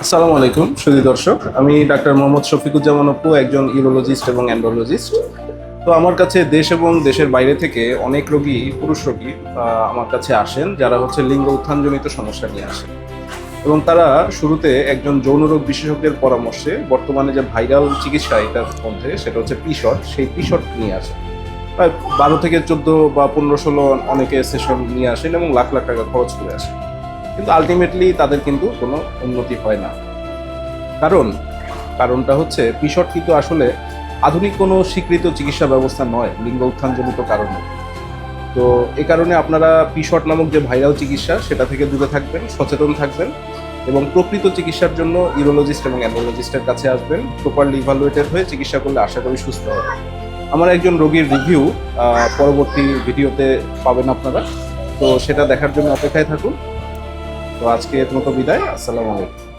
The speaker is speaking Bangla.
আসসালামু আলাইকুম সুধী দর্শক, আমি ডাক্তার মোহাম্মদ শফিকুজ্জামান অপু, একজন ইউরোলজিস্ট এবং অ্যান্ড্রোলজিস্ট। তো আমার কাছে দেশ এবং দেশের বাইরে থেকে অনেক রোগী, পুরুষ রোগী আমার কাছে আসেন, যারা লিঙ্গ উত্থানজনিত সমস্যা নিয়ে আসেন। এবং তারা শুরুতে একজন যৌনরোগ বিশেষজ্ঞের পরামর্শে বর্তমানে যে ভাইরাল চিকিৎসা এটার মধ্যে, সেটা হচ্ছে পিশট, সেই পিশট নিয়ে আসেন। প্রায় 12 থেকে 14 বা 15-16 অনেকে সেশন নিয়ে আসেন এবং লাখ লাখ টাকা খরচ করে আসেন, কিন্তু আলটিমেটলি তাদের কিন্তু কোনো উন্নতি হয় না। কারণ কারণটা হচ্ছে পিশট কিন্তু আসলে আধুনিক কোনো স্বীকৃত চিকিৎসা ব্যবস্থা নয় লিঙ্গ উত্থানজনিত কারণে। তো এই কারণে আপনারা পিশট নামক যে ভাইরাল চিকিৎসা, সেটা থেকে দূরে থাকবেন, সচেতন থাকবেন এবং প্রকৃত চিকিৎসার জন্য ইউরোলজিস্ট এবং অ্যান্ড্রোলজিস্টের কাছে আসবেন। প্রপারলি ইভালুয়েটেড হয়ে চিকিৎসা করলে আশা করি সুস্থ হবে। আমার একজন রোগীর রিভিউ পরবর্তী ভিডিওতে পাবেন আপনারা, তো সেটা দেখার জন্য অপেক্ষায় থাকুন। তো আজকে এর মতো বিদায়। আসসালামু আলাইকুম।